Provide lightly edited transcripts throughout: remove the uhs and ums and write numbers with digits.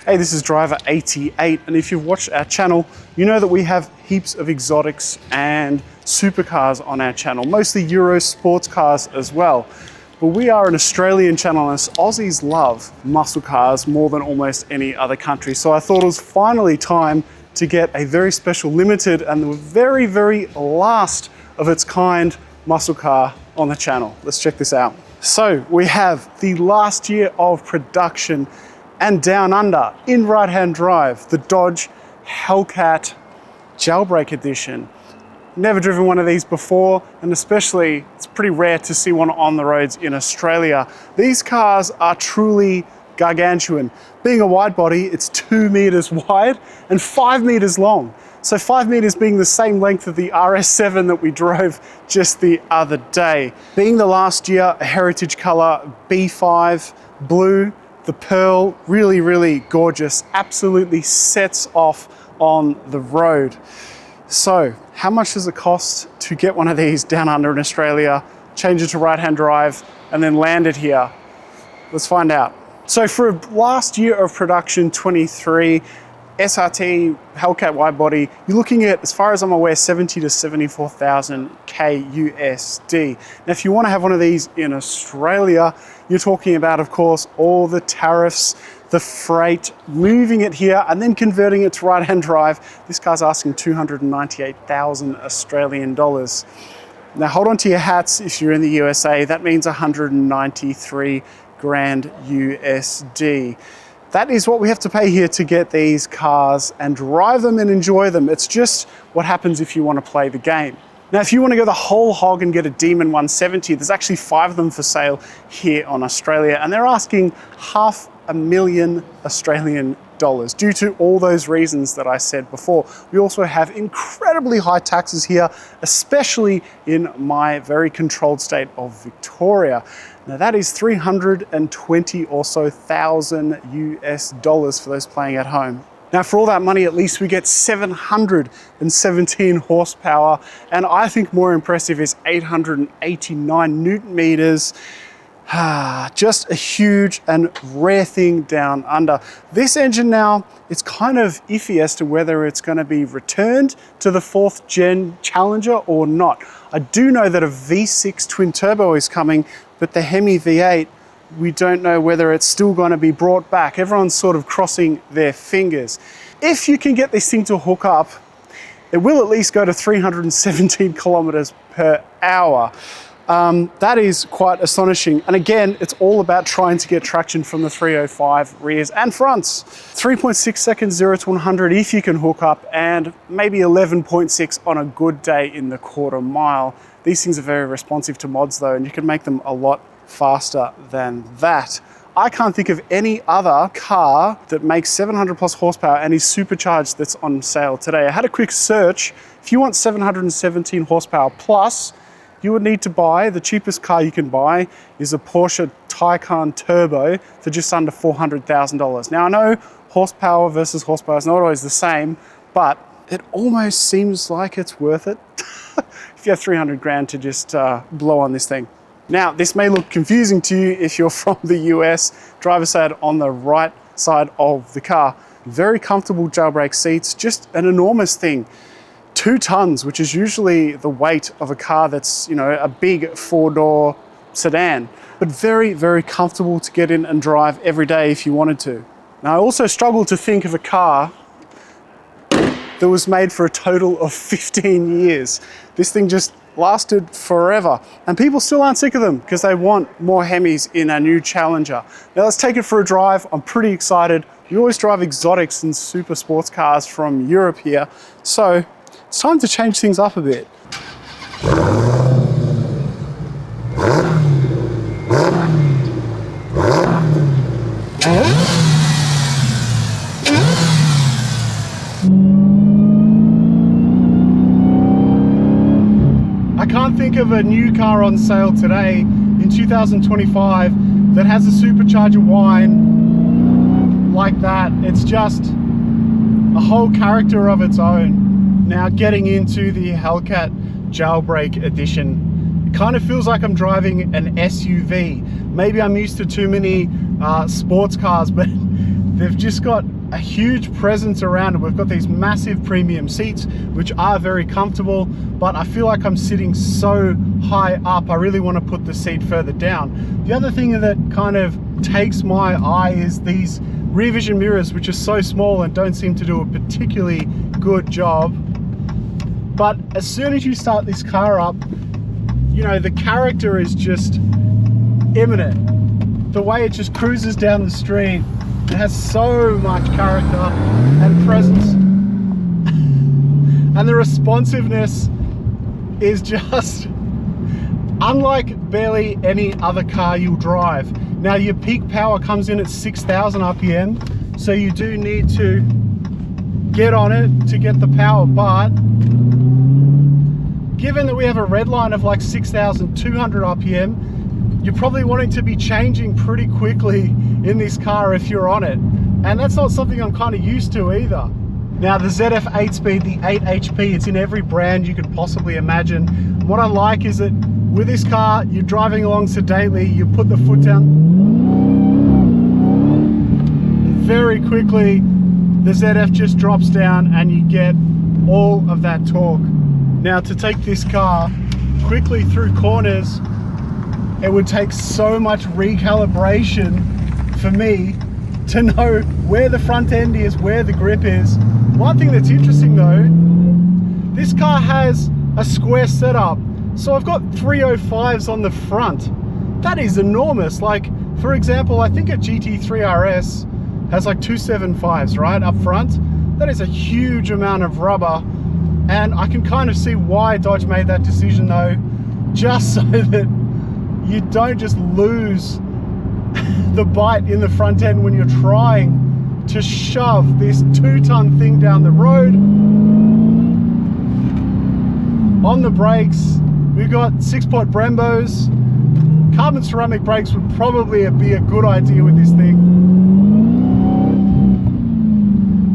Hey, this is Driver88, and if you've watched our channel, you know that we have heaps of exotics and supercars on our channel, mostly Euro sports cars as well. But we are an Australian channel, and Aussies love muscle cars more than almost any other country. So I thought it was finally time to get a very special limited and the very, very last of its kind muscle car on the channel. Let's check this out. So we have the last year of production and down under in right-hand drive, the Dodge Hellcat Jailbreak Edition. Never driven one of these before, and especially it's pretty rare to see one on the roads in Australia. These cars are truly gargantuan. Being a wide body, it's 2 meters wide and 5 meters long. So 5 meters being the same length of the RS7 that we drove just the other day. Being the last year, a heritage color, B5 blue, the pearl, really, really gorgeous, absolutely sets off on the road. So how much does it cost to get one of these down under in Australia, change it to right-hand drive, and then land it here? Let's find out. So for a last year of production, 23, SRT Hellcat wide body, you're looking at, as far as I'm aware, 70 to 74,000 KUSD. Now, if you want to have one of these in Australia, you're talking about, of course, all the tariffs, the freight, moving it here and then converting it to right-hand drive. This car's asking 298,000 Australian dollars. Now, hold on to your hats if you're in the USA. That means 193 grand USD. That is what we have to pay here to get these cars and drive them and enjoy them. It's just what happens if you want to play the game. Now, if you want to go the whole hog and get a Demon 170, there's actually 5 of them for sale here on Australia, and they're asking $500,000 Australian dollars due to all those reasons that I said before. We also have incredibly high taxes here, especially in my very controlled state of Victoria. Now that is 320 or so thousand US dollars for those playing at home. Now for all that money, at least we get 717 horsepower, and I think more impressive is 889 Newton meters. Just a huge and rare thing down under. This engine now, it's kind of iffy as to whether it's going to be returned to the 4th gen Challenger or not. I do know that a V6 twin turbo is coming, but the Hemi V8, we don't know whether it's still going to be brought back. Everyone's sort of crossing their fingers. If you can get this thing to hook up, it will at least go to 317 kilometers per hour. That is quite astonishing. And again, it's all about trying to get traction from the 305 rears and fronts. 3.6 seconds 0 to 100 if you can hook up, and maybe 11.6 on a good day in the quarter mile. These things are very responsive to mods though, and you can make them a lot faster than that. I can't think of any other car that makes 700 plus horsepower and is supercharged that's on sale today. I had a quick search. If you want 717 horsepower plus, you would need to buy, the cheapest car you can buy is a Porsche Taycan Turbo for just under $400,000. Now I know horsepower versus horsepower is not always the same, but it almost seems like it's worth it if you have 300 grand to just blow on this thing. Now, this may look confusing to you if you're from the US. Driver's side on the right side of the car. Very comfortable jailbreak seats, just an enormous thing. 2 tons, which is usually the weight of a car that's, you know, a big 4-door sedan, but very, very comfortable to get in and drive every day if you wanted to. Now, I also struggle to think of a car that was made for a total of 15 years. This thing just lasted forever, and people still aren't sick of them because they want more Hemis in a new Challenger. Now let's take it for a drive. I'm pretty excited. We always drive exotics and super sports cars from Europe here, so it's time to change things up a bit. I can't think of a new car on sale today in 2025 that has a supercharger whine like that. It's just a whole character of its own. Now getting into the Hellcat Jailbreak Edition, it kind of feels like I'm driving an SUV. Maybe I'm used to too many sports cars, but They've just got a huge presence around it. We've got these massive premium seats, which are very comfortable, but I feel like I'm sitting so high up, I really want to put the seat further down. The other thing that kind of takes my eye is these rear vision mirrors, which are so small and don't seem to do a particularly good job. But as soon as you start this car up, you know, the character is just imminent. The way it just cruises down the street, it has so much character and presence. And the responsiveness is just unlike barely any other car you'll drive. Now, your peak power comes in at 6,000 RPM, so you do need to get on it to get the power, but given that we have a red line of like 6,200 RPM, you're probably wanting to be changing pretty quickly in this car if you're on it. And that's not something I'm kind of used to either. Now, the ZF 8-speed, the 8 HP, it's in every brand you could possibly imagine. And what I like is that with this car, you're driving along sedately, you put the foot down. Very quickly, the ZF just drops down and you get all of that torque. Now, to take this car quickly through corners, it would take so much recalibration for me to know where the front end is, where the grip is. One thing that's interesting though, this car has a square setup. So I've got 305s on the front. That is enormous. Like, for example, I think a GT3 RS has like 275s, right, up front. That is a huge amount of rubber. And I can kind of see why Dodge made that decision though, just so that you don't just lose the bite in the front end when you're trying to shove this 2-ton thing down the road. On the brakes, we've got 6-pot Brembos. Carbon ceramic brakes would probably be a good idea with this thing.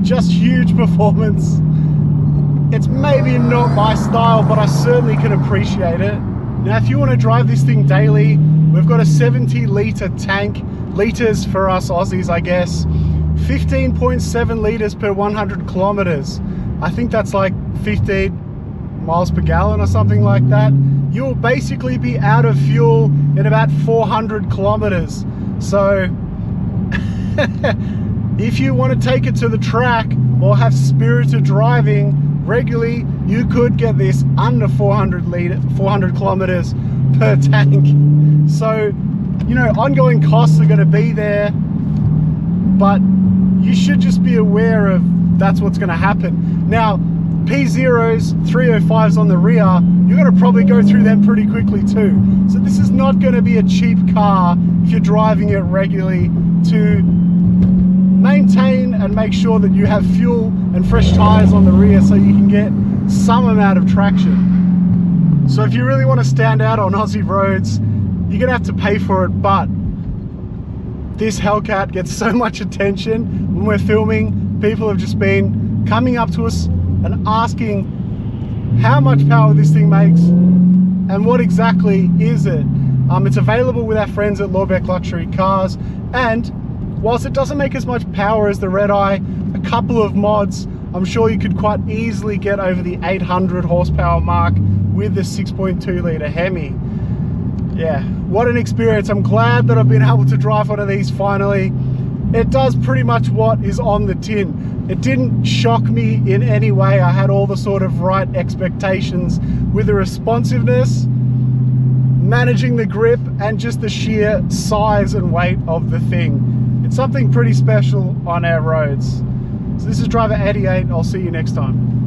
Just huge performance. It's maybe not my style, but I certainly can appreciate it. Now, if you want to drive this thing daily, we've got a 70-litre tank, litres for us Aussies, I guess. 15.7 litres per 100 kilometres. I think that's like 15 miles per gallon or something like that. You'll basically be out of fuel in about 400 kilometres. So if you want to take it to the track or have spirited driving regularly, you could get this under 400 kilometers per tank. So, you know, ongoing costs are going to be there, but you should just be aware of that's what's going to happen. Now, P0s, 305s on the rear, you're going to probably go through them pretty quickly too. So this is not going to be a cheap car if you're driving it regularly to maintain and make sure that you have fuel and fresh tires on the rear so you can get some amount of traction. So if you really want to stand out on Aussie roads, you're gonna have to pay for it, but this Hellcat gets so much attention when we're filming. People have just been coming up to us and asking how much power this thing makes and what exactly is it. It's available with our friends at Lorbeck Luxury Cars, and whilst it doesn't make as much power as the Red Eye, a couple of mods, I'm sure you could quite easily get over the 800 horsepower mark with the 6.2 litre Hemi. Yeah, what an experience. I'm glad that I've been able to drive one of these finally. It does pretty much what is on the tin. It didn't shock me in any way. I had all the sort of right expectations with the responsiveness, managing the grip, and just the sheer size and weight of the thing. It's something pretty special on our roads. So this is Driver 88. I'll see you next time.